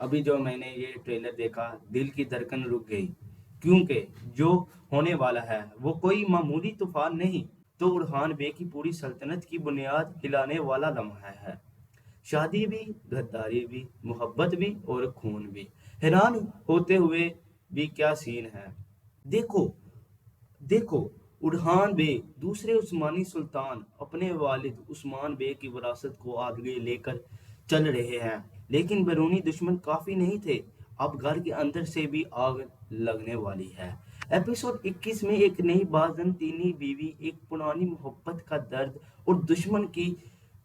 ابھی جو میں نے یہ ٹریلر دیکھا دل کی دھڑکن رک گئی، کیونکہ جو ہونے والا ہے وہ کوئی معمولی طوفان نہیں، تو ارحان بے کی پوری سلطنت کی بنیاد ہلانے والا لمحہ ہے۔ شادی بھی، غداری بھی، محبت بھی اور خون بھی، حیران ہوتے ہوئے بھی کیا سین ہے۔ دیکھو دیکھو ارحان بے دوسرے عثمانی سلطان اپنے والد عثمان بے کی وراثت کو آگے لے کر چل رہے ہیں، لیکن بیرونی دشمن کافی نہیں تھے، اب گھر کے اندر سے بھی آگ لگنے والی ہے۔ ایپیسوڈ 21 میں ایک نئی بازنطینی بیوی، ایک پرانی محبت کا درد اور دشمن کی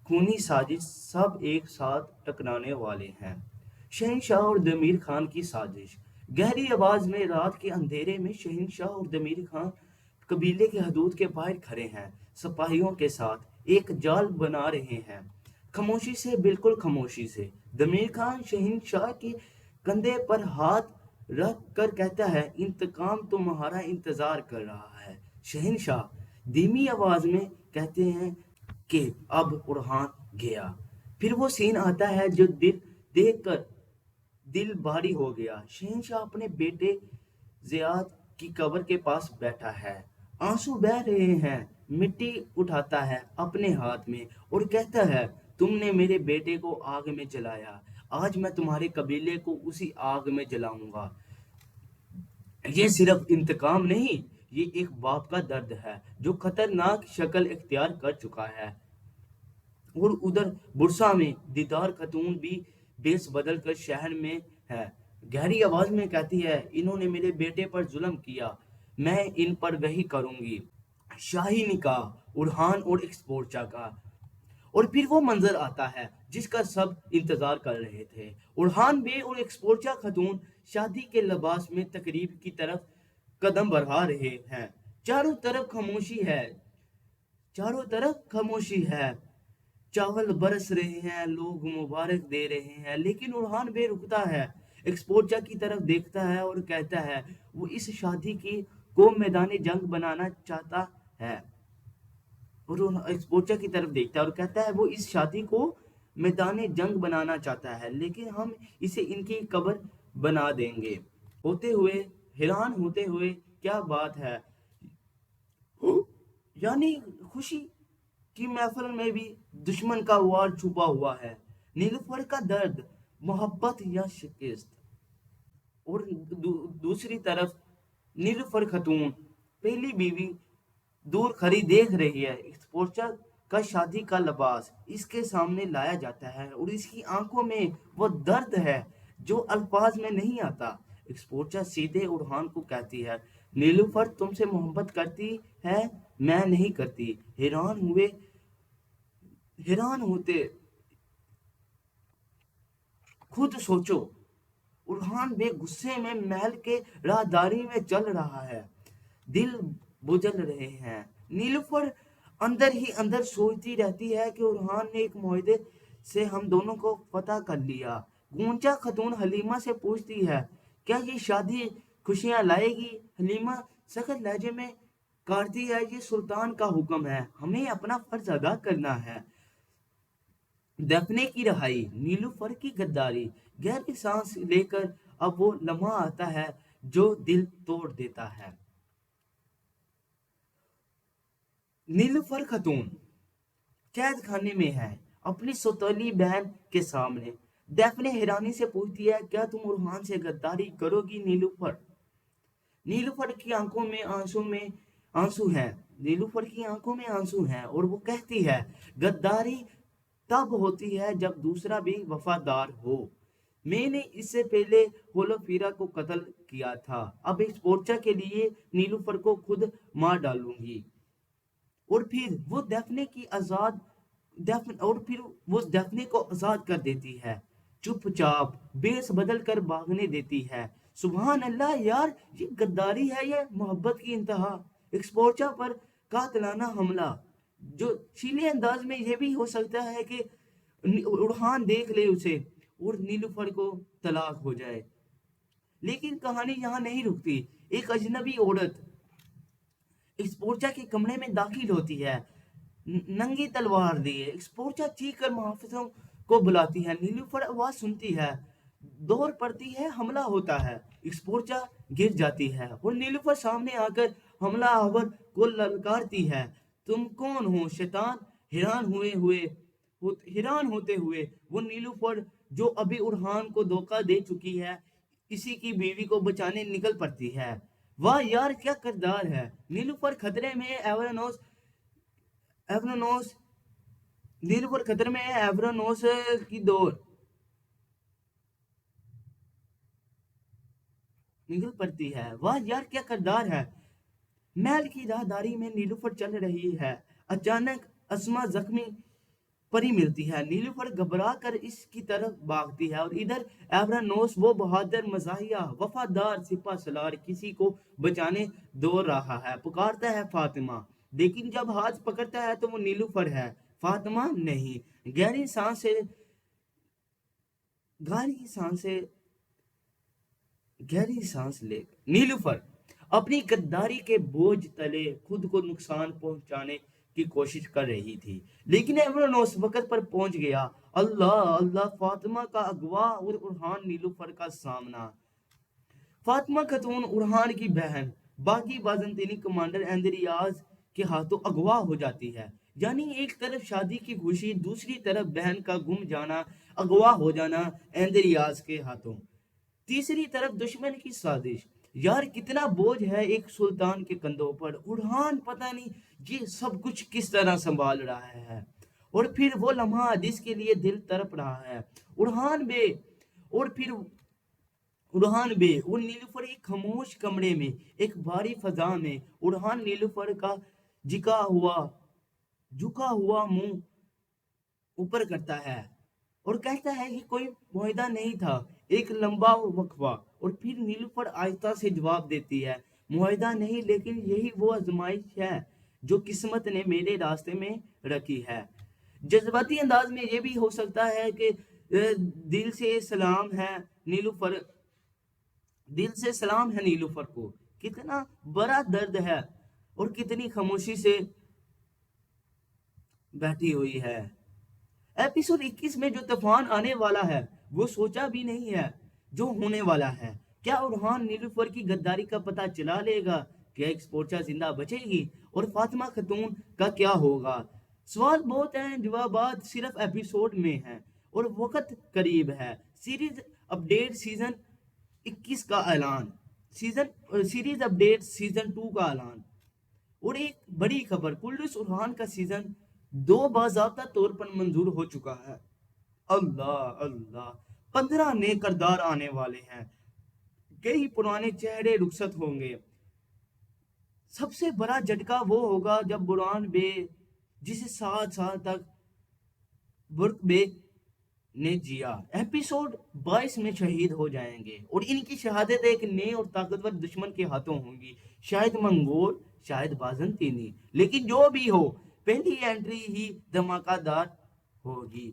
خونی سازش سب ایک ساتھ ٹکرانے والے ہیں۔ شہنشاہ اور دمیر خان کی سازش۔ گہری آواز میں رات کے اندھیرے میں شہنشاہ اور دمیر خان قبیلے کی حدود کے باہر کھڑے ہیں، سپاہیوں کے ساتھ ایک جال بنا رہے ہیں، خاموشی سے، بالکل خاموشی سے۔ دمیر خان شہنشاہ کے کندھے پر ہاتھ رکھ کر کہتا ہے، انتقام تمہارا انتظار کر رہا ہے۔ شہنشاہ دھیمی آواز میں کہتے ہیں کہ اب ارحان گیا۔ پھر وہ سین آتا ہے جو دیکھ کر دل بھاری ہو گیا۔ شہنشاہ اپنے بیٹے زیاد کی قبر کے پاس بیٹھا ہے، آنسو بہہ رہے ہیں، مٹی اٹھاتا ہے اپنے ہاتھ میں اور کہتا ہے، تم نے میرے بیٹے کو آگ میں جلایا، آج میں تمہارے قبیلے کو اسی آگ میں جلاؤں گا۔ یہ صرف انتقام نہیں، یہ ایک باپ کا درد ہے جو خطرناک شکل اختیار کر چکا ہے۔ اور ادھر برسا میں دیدار خاتون بھی بیس بدل کر شہر میں ہے، گہری آواز میں کہتی ہے، انہوں نے میرے بیٹے پر ظلم کیا، میں ان پر وہی کروں گی۔ شاہی نکاح ارحان اور ایکسپورچا کا۔ اور پھر وہ منظر آتا ہے جس کا سب انتظار کر رہے تھے، ارحان بے اور ایکسپورچا خاتون شادی کے لباس میں تقریب کی طرف قدم بڑھا رہے ہیں۔ چاروں طرف خاموشی ہے، چاروں طرف خاموشی ہے، چاول برس رہے ہیں، لوگ مبارک دے رہے ہیں، لیکن ارحان بے رکتا ہے، ایکسپورچا کی طرف دیکھتا ہے اور کہتا ہے، وہ اس شادی کو میدان جنگ بنانا چاہتا ہے۔ اور ایکسپورچا کی طرف دیکھتا ہے اور کہتا ہے، وہ اس شادی کو میدان جنگ بنانا چاہتا ہے، لیکن ہم اسے ان کی قبر بنا دیں گے۔ ہوتے ہوئے حیران ہوتے ہوئے کیا بات ہے، یعنی خوشی کی محفل میں بھی دشمن کا وار چھپا ہوا ہے، نیلوفر کا درد، محبت یا شکست۔ اور دوسری طرف نیلوفر خاتون پہلی بیوی دور کھڑی دیکھ رہی ہے، ایکسپورچر کا شادی کا لباس اس کے سامنے لایا جاتا ہے اور اس کی آنکھوں میں وہ درد ہے جو الفاظ میں نہیں آتا۔ ایکسپورچر سیدھے ارحان کو کہتی ہے، نیلوفر تم سے محبت کرتی ہے، میں نہیں کرتی۔ حیران ہوتے خود سوچو، ارحان بے غصے میں محل کے راہداری میں چل رہا ہے، دل بجھل رہے ہیں۔ نیلوفر اندر ہی اندر سوچتی رہتی ہے کہ ارحان نے ایک معاہدے سے ہم دونوں کو فتح کر لیا۔ گونچا خاتون حلیمہ سے پوچھتی ہے، کیا یہ شادی خوشیاں لائے گی؟ حلیمہ سخت لہجے میں کاٹتی ہے، یہ سلطان کا حکم ہے، ہمیں اپنا فرض ادا کرنا ہے۔ دفنے کی رہائی، نیلوفر کی غداری، گہری سانس لے کر اب وہ لمحہ آتا ہے جو دل توڑ دیتا ہے۔ نیلوفر خاتون قید خانے میں ہے، اپنی سوتیلی بہن کے سامنے۔ دفنے حیرانی سے پوچھتی ہے، کیا تم ارحان سے غداری کرو گی نیلوفر؟ نیلوفر کی آنکھوں میں آنسو ہیں، نیلوفر کی آنکھوں میں آنسو ہیں اور وہ کہتی ہے، غداری تب ہوتی ہے جب دوسرا بھی وفادار ہو۔ میں نے اس سے پہلے ہولوفیرا کو قتل کیا تھا، اب اس پورچا کے لیے نیلوفر کو خود مار ڈالوں گی۔ اور پھر وہ دفنے کو آزاد کر دیتی ہے، چپ چاپ بیس بدل کر بھاگنے دیتی ہے۔ سبحان اللہ یار، یہ غداری ہے یا محبت کی انتہا؟ ایکسپورچا پر قاتلانہ حملہ، جو شیلے انداز میں یہ بھی ہو سکتا ہے کہ ارحان دیکھ لے اسے اور نیلوفر کو طلاق ہو جائے۔ لیکن کہانی یہاں نہیں رکتی، ایک اجنبی عورت ایکسپورچا کے کمرے میں داخل ہوتی ہے، ننگی تلوار لیے۔ ایکسپورچا چیخ کر محافظوں کو بلاتی ہے، نیلوفر آواز سنتی ہے، دور پڑتی ہے، حملہ ہوتا ہے، ایکسپورچا گر جاتی ہے اور نیلوفر سامنے آ کر حملہ آور کو للکارتی ہے، تم کون ہو شیطان؟ حیران ہوتے ہوئے وہ نیلوفر جو ابھی ارحان کو دھوکہ دے چکی ہے اسی کی بیوی کو بچانے نکل پڑتی ہے۔ واہ یار کیا کردار ہے! نیلوفر خطرے میں ایورونوس نیلوفر خطرے میں ایورونوس کی دور نکل پڑتی ہے۔ واہ یار کیا کردار ہے! محل کی راہداری میں نیلوفر چل رہی ہے، اچانک اسما زخمی پری ملتی ہے۔ نیلوفر گھبرا کر اس کی طرف بھاگتی ہے اور ادھر ایورانوس وہ بہادر مزاحیہ وفادار سپہ سالار کسی کو بچانے دوڑ رہا ہے، پکارتا ہے فاطمہ، لیکن جب ہاتھ پکڑتا ہے تو وہ نیلوفر ہے، فاطمہ نہیں۔ گہری سانسیں گہری سانس لے نیلوفر اپنی غداری کے بوجھ تلے خود کو نقصان پہنچانے کی کوشش کر رہی تھی، لیکن ایورونوس وقت پر پہنچ گیا۔ اللہ اللہ! فاطمہ کا اغوا اور ارحان نیلوفر کا سامنا۔ فاطمہ خاتون ارحان کی بہن باغی بازنطینی کمانڈر اندریاز کے ہاتھوں اغوا ہو جاتی ہے، یعنی ایک طرف شادی کی خوشی، دوسری طرف بہن کا گم جانا، اغوا ہو جانا اندریاز کے ہاتھوں، تیسری طرف دشمن کی سازش۔ یار کتنا بوجھ ہے ایک سلطان کے کندھوں پر! ارحان پتہ نہیں یہ سب کچھ کس طرح سنبھال رہا ہے، اور پھر وہ لمحہ جس کے لیے دل تڑپ رہا ہے، ارحان بے اور پھر ارحان بے اور نیلوفر ایک خاموش کمرے میں، ایک بھاری فضا میں۔ ارحان نیلوفر کا جھکا ہوا منہ اوپر کرتا ہے اور کہتا ہے کہ کوئی معاہدہ نہیں تھا۔ ایک لمبا وقفہ اور پھر نیلوفر آہستہ سے جواب دیتی ہے، معاہدہ نہیں، لیکن یہی وہ آزمائش ہے جو قسمت نے میرے راستے میں رکھی ہے۔ جذباتی انداز میں یہ بھی ہو سکتا ہے کہ دل سے سلام ہے نیلوفر نیلوفر کو، کتنا بڑا درد ہے اور کتنی خاموشی سے بیٹھی ہوئی ہے۔ ایپیسوڈ 21 میں جو طوفان آنے والا ہے وہ سوچا بھی نہیں ہے جو ہونے والا ہے۔ کیا ارحان نیلوفر کی غداری کا پتہ چلا لے گا؟ کیا ایکسپورچا زندہ بچے گی؟ اور فاطمہ خاتون کا کیا ہوگا؟ سوال بہت ہیں، جوابات صرف ایپیسوڈ میں ہیں اور وقت قریب ہے۔ سیریز اپڈیٹ سیزن 21 کا اعلان، سیریز اپڈیٹ سیزن 2 کا اعلان۔ اور ایک بڑی خبر، کلس ارحان کا سیزن 2 باضابطہ طور پر منظور ہو چکا ہے۔ اللہ اللہ! 15 نئے کردار آنے والے ہیں، کئی پرانے چہرے رخصت ہوں گے۔ سب سے بڑا جھٹکا وہ ہوگا جب بران بے، جسے 7 سال تک برک بے نے جیا، ایپیسوڈ 22 میں شہید ہو جائیں گے، اور ان کی شہادت ایک نئے اور طاقتور دشمن کے ہاتھوں ہوگی، شاید منگول، شاید بازنطینی، لیکن جو بھی ہو پہلی انٹری ہی دھماکہ دار ہوگی۔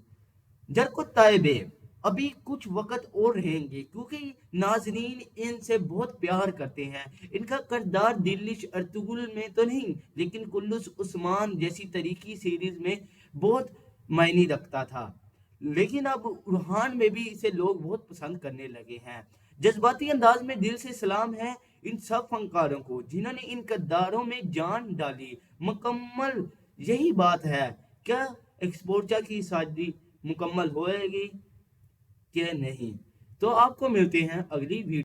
جرقت طیبے ابھی کچھ وقت اور رہیں گے کیونکہ ناظرین ان سے بہت پیار کرتے ہیں۔ ان کا کردار دلش ارطغرل میں تو نہیں، لیکن کلس عثمان جیسی تاریخی سیریز میں بہت معنی رکھتا تھا، لیکن اب ارحان میں بھی اسے لوگ بہت پسند کرنے لگے ہیں۔ جذباتی انداز میں دل سے سلام ہے ان سب فنکاروں کو جنہوں نے ان کرداروں میں جان ڈالی۔ مکمل یہی بات ہے، کیا ایکسپورچا کی شادی مکمل ہوئے گی کہ نہیں؟ تو آپ کو ملتے ہیں اگلی ویڈیو